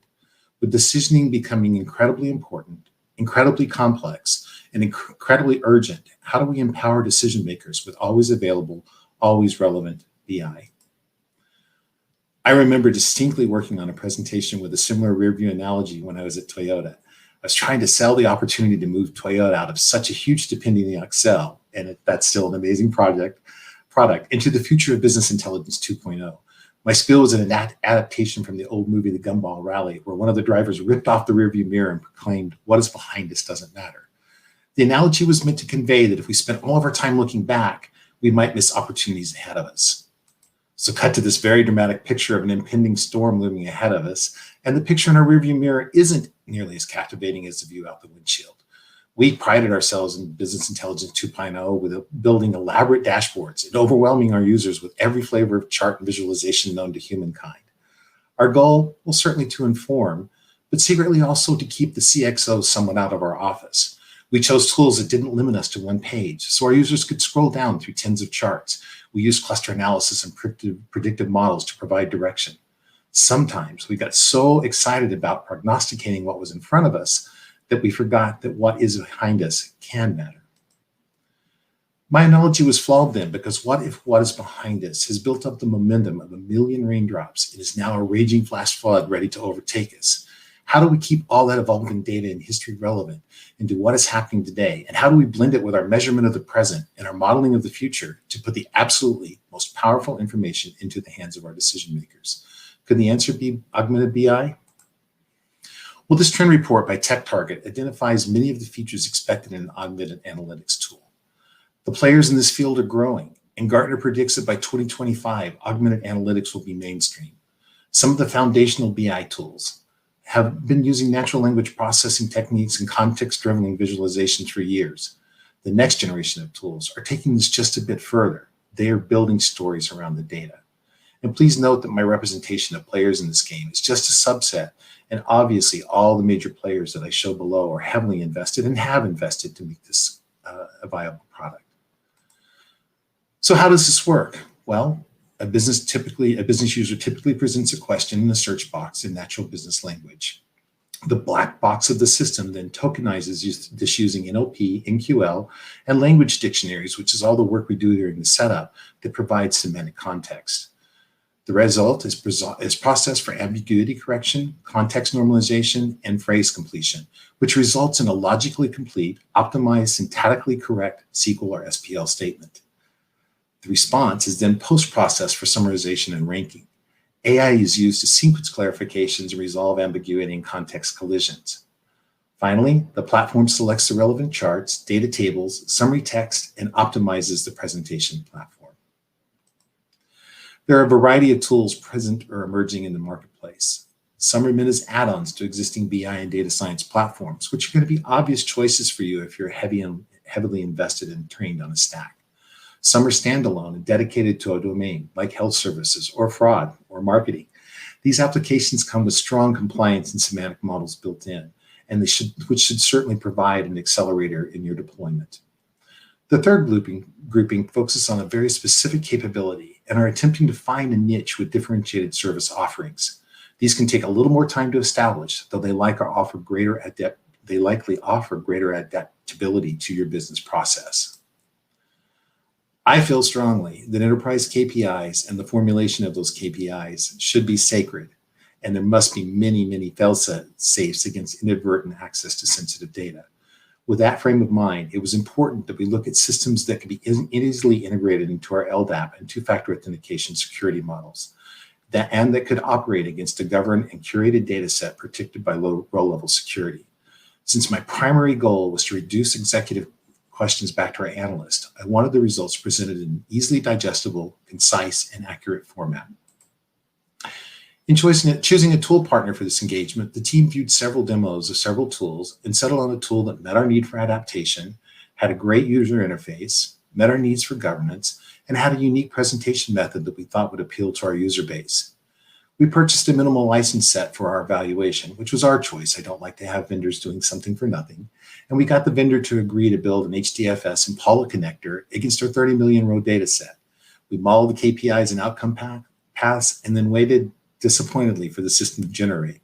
With decisioning becoming incredibly important, incredibly complex, and incredibly urgent, how do we empower decision makers with always available, always relevant BI? I remember distinctly working on a presentation with a similar rear view analogy when I was at Toyota. I was trying to sell the opportunity to move Toyota out of such a huge dependency on Excel, and that's still an amazing product, into the future of business intelligence 2.0. My spiel was an adaptation from the old movie, The Gumball Rally, where one of the drivers ripped off the rearview mirror and proclaimed, "What is behind us doesn't matter." The analogy was meant to convey that if we spent all of our time looking back, we might miss opportunities ahead of us. So cut to this very dramatic picture of an impending storm looming ahead of us, and the picture in our rearview mirror isn't nearly as captivating as the view out the windshield. We prided ourselves in Business Intelligence 2.0 with building elaborate dashboards and overwhelming our users with every flavor of chart and visualization known to humankind. Our goal was certainly to inform, but secretly also to keep the CXO somewhat out of our office. We chose tools that didn't limit us to one page, so our users could scroll down through tens of charts. We used cluster analysis and predictive models to provide direction. Sometimes we got so excited about prognosticating what was in front of us that we forgot that what is behind us can matter. My analogy was flawed then, because what if what is behind us has built up the momentum of a million raindrops and is now a raging flash flood ready to overtake us? How do we keep all that evolving data and history relevant into what is happening today? And how do we blend it with our measurement of the present and our modeling of the future to put the absolutely most powerful information into the hands of our decision makers? Could the answer be augmented BI? Well, this trend report by TechTarget identifies many of the features expected in an augmented analytics tool. The players in this field are growing, and Gartner predicts that by 2025, augmented analytics will be mainstream. Some of the foundational BI tools have been using natural language processing techniques and context-driven visualizations for years. The next generation of tools are taking this just a bit further. They are building stories around the data. And please note that my representation of players in this game is just a subset, and obviously all the major players that I show below are heavily invested and have invested to make this a viable product. So how does this work? Well, a business user typically presents a question in the search box in natural business language. The black box of the system then tokenizes this using NLP, NQL, and language dictionaries, which is all the work we do during the setup that provides semantic context. The result is processed for ambiguity correction, context normalization, and phrase completion, which results in a logically complete, optimized, syntactically correct SQL or SPL statement. The response is then post-processed for summarization and ranking. AI is used to sequence clarifications and resolve ambiguity and context collisions. Finally, the platform selects the relevant charts, data tables, summary text, and optimizes the presentation platform. There are a variety of tools present or emerging in the marketplace. Some are meant as add-ons to existing BI and data science platforms, which are going to be obvious choices for you if you're heavily invested and trained on a stack. Some are standalone and dedicated to a domain, like health services or fraud or marketing. These applications come with strong compliance and semantic models built in, and which should certainly provide an accelerator in your deployment. The third grouping focuses on a very specific capability and are attempting to find a niche with differentiated service offerings. These can take a little more time to establish, though they likely offer greater adaptability to your business process. I feel strongly that enterprise KPIs and the formulation of those KPIs should be sacred, and there must be many, many fail-safes against inadvertent access to sensitive data. With that frame of mind, it was important that we look at systems that could be easily integrated into our LDAP and two-factor authentication security models, that could operate against a governed and curated data set protected by row-level security. Since my primary goal was to reduce executive questions back to our analyst, I wanted the results presented in an easily digestible, concise, and accurate format. In choosing a tool partner for this engagement, the team viewed several demos of several tools and settled on a tool that met our need for adaptation, had a great user interface, met our needs for governance, and had a unique presentation method that we thought would appeal to our user base. We purchased a minimal license set for our evaluation, which was our choice. I don't like to have vendors doing something for nothing. And we got the vendor to agree to build an HDFS Impala connector against our 30 million row data set. We modeled the KPIs and outcome paths and then waited disappointedly for the system to generate.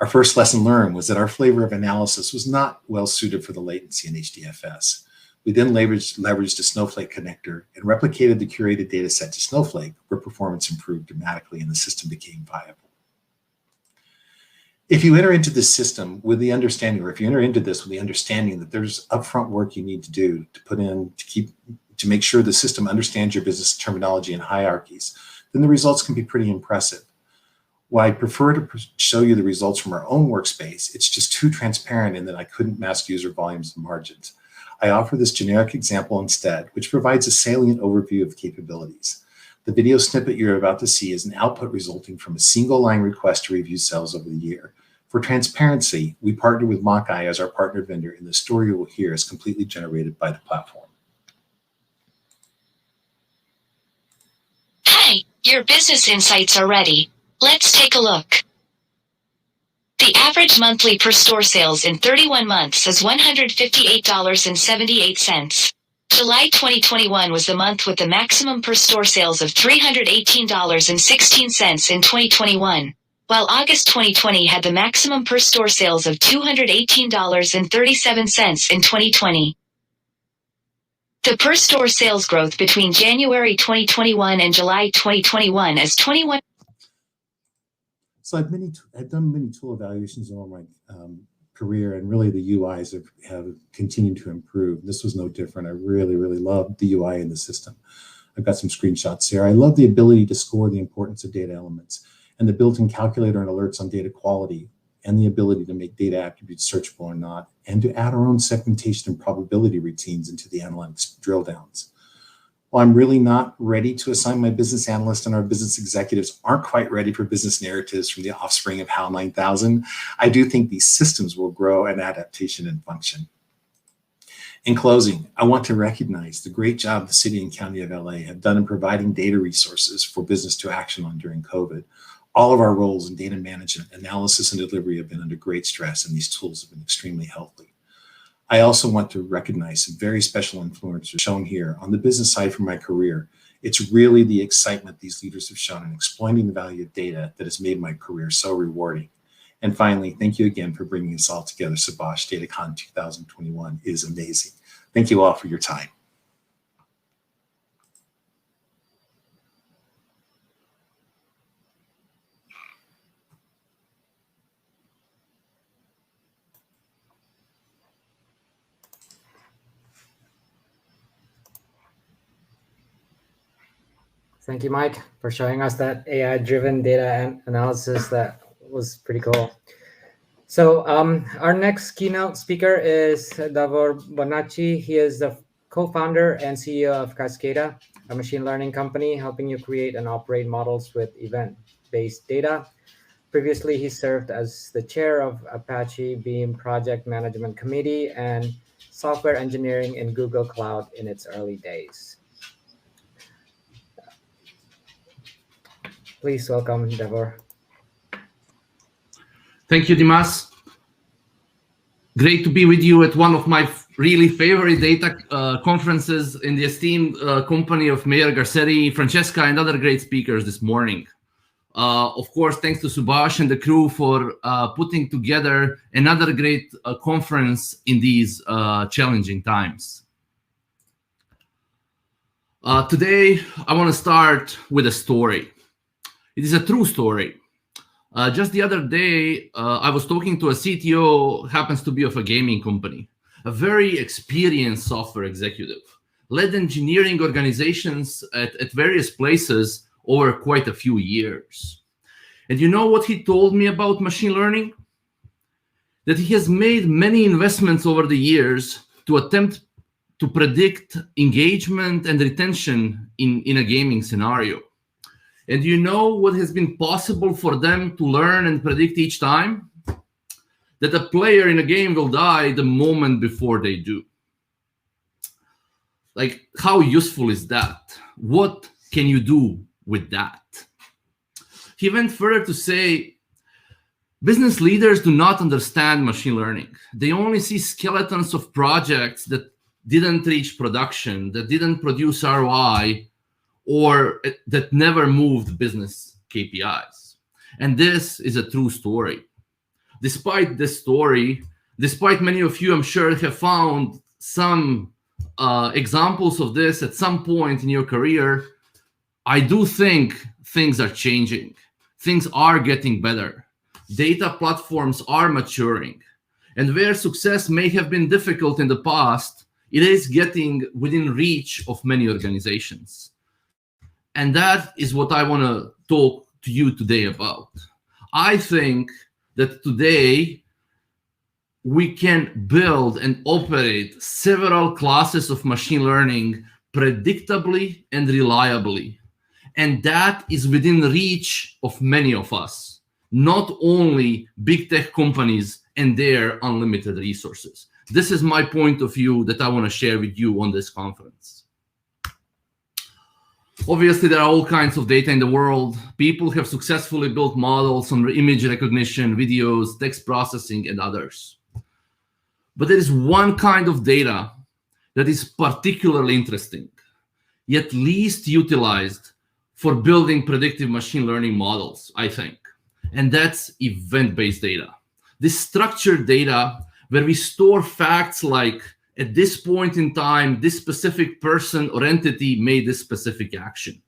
Our first lesson learned was that our flavor of analysis was not well suited for the latency in HDFS. We then leveraged a Snowflake connector and replicated the curated data set to Snowflake, where performance improved dramatically and the system became viable. If you enter into this system with the understanding, or if you enter into this with the understanding that there's upfront work you need to do to put in to make sure the system understands your business terminology and hierarchies, then the results can be pretty impressive. While I prefer to show you the results from our own workspace, it's just too transparent in that I couldn't mask user volumes and margins. I offer this generic example instead, which provides a salient overview of capabilities. The video snippet you're about to see is an output resulting from a single line request to review cells over the year. For transparency, we partnered with Mockeye as our partner vendor, and the story you will hear is completely generated by the platform. Hi, your business insights are ready. Let's take a look. The average monthly per store sales in 31 months is $158.78. July 2021 was the month with the maximum per store sales of $318.16 in 2021, while August 2020 had the maximum per store sales of $218.37 in 2020. The per store sales growth between January 2021 and July 2021 is 21%. So I've done many tool evaluations in all my career, and really the UIs have continued to improve. This was no different. I really, really loved the UI in the system. I've got some screenshots here. I love the ability to score the importance of data elements and the built-in calculator and alerts on data quality, and the ability to make data attributes searchable or not, and to add our own segmentation and probability routines into the analytics drill downs. While I'm really not ready to assign my business analysts and our business executives aren't quite ready for business narratives from the offspring of HAL 9000, I do think these systems will grow in adaptation and function. In closing, I want to recognize the great job the City and County of LA have done in providing data resources for business to action on during COVID. All of our roles in data management, analysis, and delivery have been under great stress, and these tools have been extremely healthy. I also want to recognize some very special influencers shown here on the business side from my career. It's really the excitement these leaders have shown in exploiting the value of data that has made my career so rewarding. And finally, thank you again for bringing us all together. Subash, DataCon 2021 is amazing. Thank you all for your time. Thank you, Mike, for showing us that AI-driven data analysis. That was pretty cool. So our next keynote speaker is Davor Bonaci. He is the co-founder and CEO of Cascada, a machine learning company helping you create and operate models with event-based data. Previously, he served as the chair of Apache Beam Project Management Committee and software engineering in Google Cloud in its early days. Please welcome Davor. Thank you, Dimas. Great to be with you at one of my really favorite data conferences in the esteemed company of Mayor Garcetti, Francesca, and other great speakers this morning. Of course, thanks to Subash and the crew for putting together another great conference in these challenging times. Today, I want to start with a story. It is a true story. Just the other day, I was talking to a CTO, happens to be of a gaming company, a very experienced software executive, led engineering organizations at various places over quite a few years. And you know what he told me about machine learning? That he has made many investments over the years to attempt to predict engagement and retention in a gaming scenario. And you know what has been possible for them to learn and predict each time? That a player in a game will die the moment before they do. Like, how useful is that? What can you do with that? He went further to say, business leaders do not understand machine learning. They only see skeletons of projects that didn't reach production, that didn't produce ROI, or that never moved business KPIs. And this is a true story. despite this story, despite many of you, I'm sure, have found some examples of this at some point in your career, I do think things are changing. Things are getting better. Data platforms are maturing. And where success may have been difficult in the past, it is getting within reach of many organizations. And that is what I want to talk to you today about. I think that today we can build and operate several classes of machine learning predictably and reliably. And that is within reach of many of us, not only big tech companies and their unlimited resources. This is my point of view that I want to share with you on this conference. Obviously, there are all kinds of data in the world. People have successfully built models on image recognition, videos, text processing, and others. But there is one kind of data that is particularly interesting, yet least utilized for building predictive machine learning models, I think. And that's event-based data. This structured data where we store facts like, at this point in time, this specific person or entity made this specific action.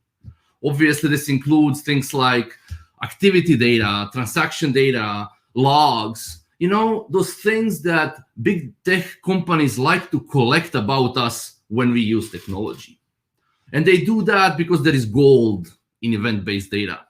Obviously, this includes things like activity data, transaction data, logs, those things that big tech companies like to collect about us when we use technology. And they do that because there is gold in event-based data.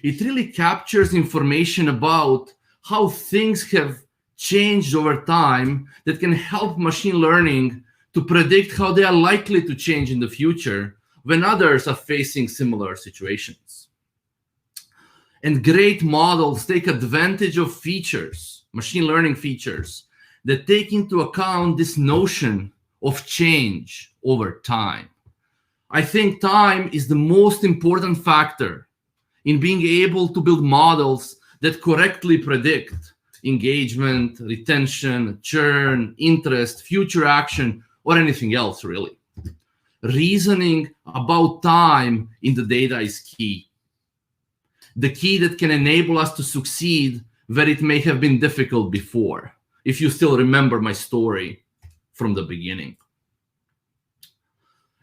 It really captures information about how things have changed over time that can help machine learning to predict how they are likely to change in the future when others are facing similar situations. And great models take advantage of features, machine learning features, that take into account this notion of change over time. I think time is the most important factor in being able to build models that correctly predict engagement, retention, churn, interest, future action, or anything else, really. Reasoning about time in the data is key. The key that can enable us to succeed where it may have been difficult before, if you still remember my story from the beginning.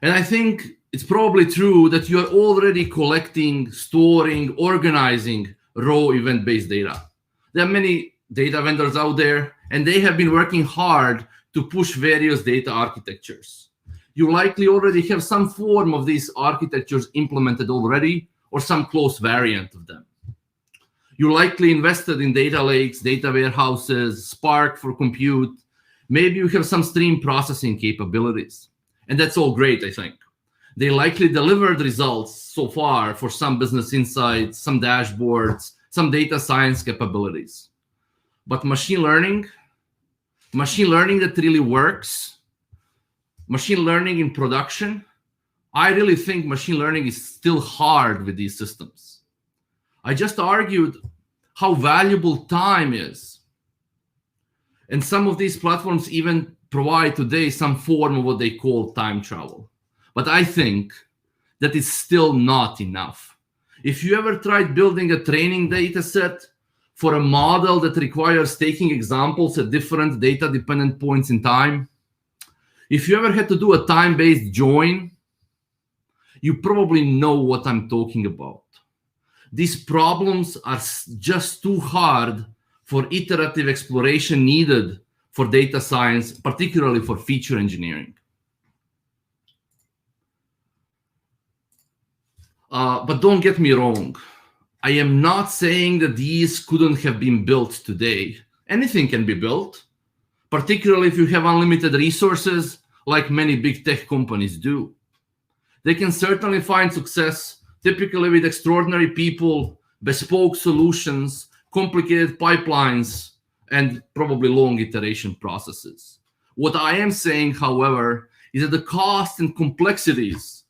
And I think it's probably true that you are already collecting, storing, organizing raw event-based data. There are many data vendors out there, and they have been working hard to push various data architectures. You likely already have some form of these architectures implemented already, or some close variant of them. You likely invested in data lakes, data warehouses, Spark for compute. Maybe you have some stream processing capabilities. And that's all great, I think. They likely delivered results so far for some business insights, some dashboards, some data science capabilities. But machine learning that really works, machine learning in production, I really think machine learning is still hard with these systems. I just argued how valuable time is. And some of these platforms even provide today some form of what they call time travel. But I think that it's still not enough. If you ever tried building a training data set for a model that requires taking examples at different data-dependent points in time, if you ever had to do a time-based join, you probably know what I'm talking about. These problems are just too hard for iterative exploration needed for data science, particularly for feature engineering. But don't get me wrong. I am not saying that these couldn't have been built today. Anything can be built, particularly if you have unlimited resources like many big tech companies do. They can certainly find success, typically with extraordinary people, bespoke solutions, complicated pipelines, and probably long iteration processes. What I am saying, however, is that the cost and complexities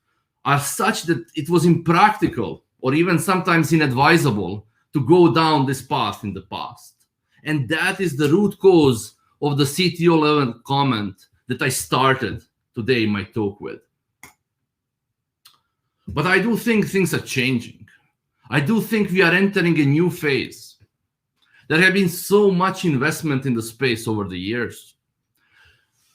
are such that it was impractical or even sometimes inadvisable to go down this path in the past. And that is the root cause of the CTO level comment that I started today my talk with. But I do think things are changing. I do think we are entering a new phase. There have been so much investment in the space over the years.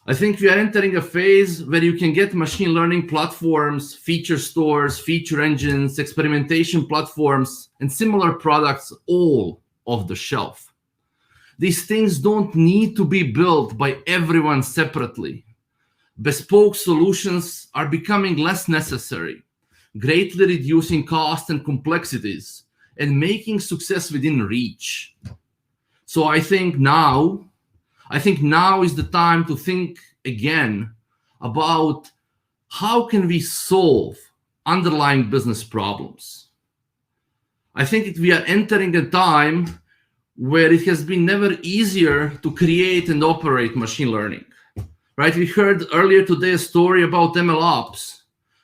I think we are entering a phase where you can get machine learning platforms, feature stores, feature engines, experimentation platforms, and similar products all off the shelf. These things don't need to be built by everyone separately. Bespoke solutions are becoming less necessary, greatly reducing cost and complexities and making success within reach. So I think now is the time to think again about how can we solve underlying business problems. I think we are entering a time where it has been never easier to create and operate machine learning. Right? We heard earlier today a story about MLOps.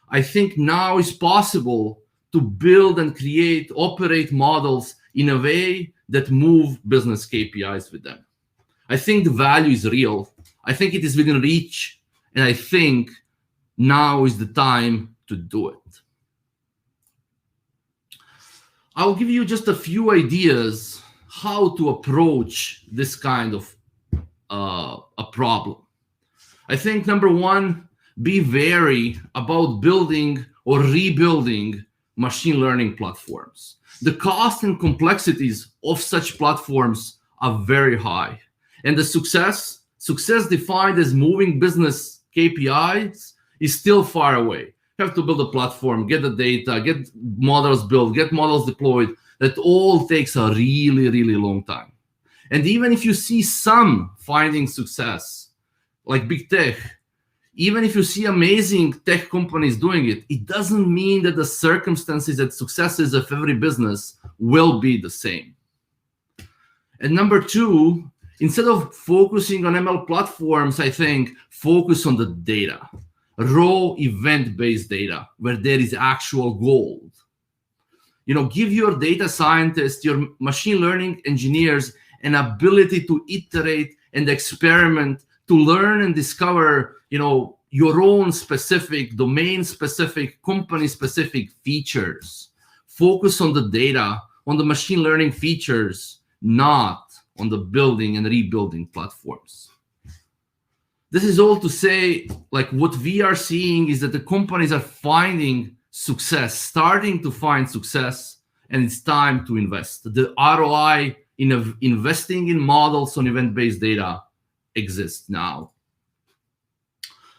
I think now is possible to build and create, operate models in a way that move business KPIs with them. I think the value is real. I think it is within reach. And I think now is the time to do it. I'll give you just a few ideas how to approach this kind of a problem. I think number one, be wary about building or rebuilding machine learning platforms. The cost and complexities of such platforms are very high. And the success defined as moving business KPIs is still far away. You have to build a platform, get the data, get models built, get models deployed. That all takes a really, really long time. And even if you see some finding success, like big tech, even if you see amazing tech companies doing it, it doesn't mean that the circumstances and successes of every business will be the same. And number two, instead of focusing on ML platforms, I think focus on the data, raw event-based data where there is actual gold. Give your data scientists, your machine learning engineers an ability to iterate and experiment, to learn and discover, your own specific, domain-specific, company-specific features. Focus on the data, on the machine learning features, not on the building and rebuilding platforms. This is all to say, what we are seeing is that the companies are finding success, starting to find success, and it's time to invest. The ROI in investing in models on event-based data exists now.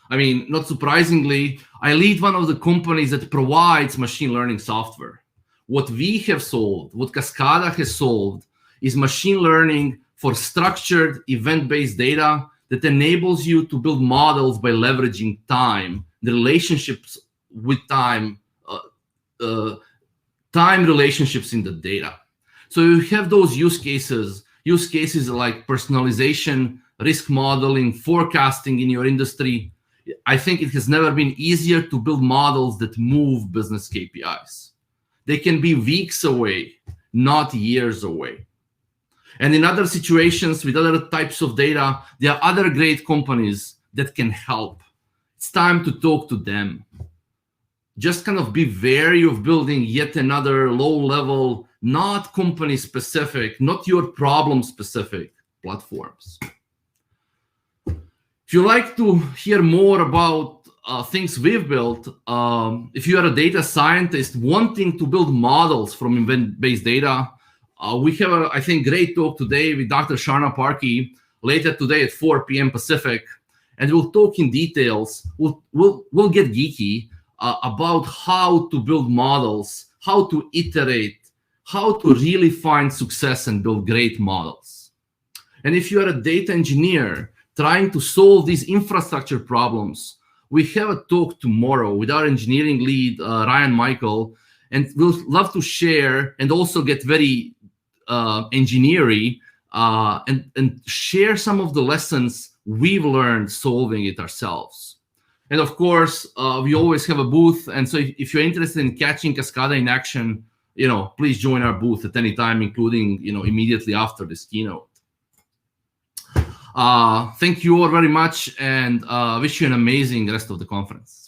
I mean, not surprisingly, I lead one of the companies that provides machine learning software. What we have solved, what Cascada has solved, is machine learning for structured event-based data that enables you to build models by leveraging time, the relationships with time relationships in the data. So you have those use cases like personalization, risk modeling, forecasting in your industry. I think it has never been easier to build models that move business KPIs. They can be weeks away, not years away. And in other situations with other types of data, there are other great companies that can help. It's time to talk to them. Just kind of be wary of building yet another low-level, not company-specific, not your problem-specific platforms. If you like to hear more about things we've built, if you are a data scientist wanting to build models from event-based data, we have a, I think, great talk today with Dr. Sharna Parkey later today at 4 p.m. Pacific, and we'll talk in details. We'll get geeky about how to build models, how to iterate, how to really find success and build great models. And if you are a data engineer trying to solve these infrastructure problems, we have a talk tomorrow with our engineering lead, Ryan Michael, and we'll love to share and also get very engineering and share some of the lessons we've learned solving it ourselves. And of course, we always have a booth. And so if you're interested in catching Cascada in action, please join our booth at any time, including, immediately after this keynote. Thank you all very much, and wish you an amazing rest of the conference.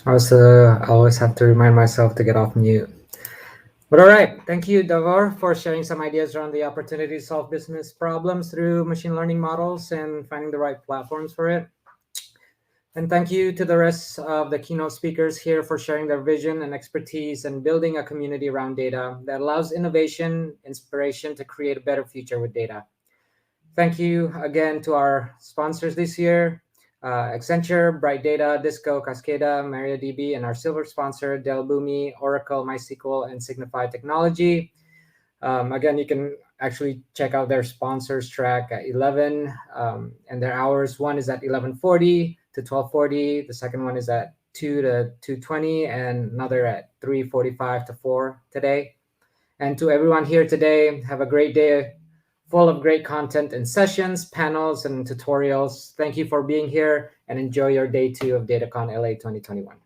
I always have to remind myself to get off mute. But all right, thank you, Davor, for sharing some ideas around the opportunity to solve business problems through machine learning models and finding the right platforms for it. And thank you to the rest of the keynote speakers here for sharing their vision and expertise and building a community around data that allows innovation, inspiration to create a better future with data. Thank you again to our sponsors this year, Accenture, Bright Data, Disco, Cascada, MariaDB, and our silver sponsor, Dell Boomi, Oracle, MySQL, and Signify Technology. Again, you can actually check out their sponsors track at 11, and their hours. One is at 11:40 to 12:40. The second one is at 2 to 2:20, and another at 3:45 to 4 today. And to everyone here today, have a great day full of great content and sessions, panels, and tutorials. Thank you for being here, and enjoy your day 2 of DataCon LA 2021.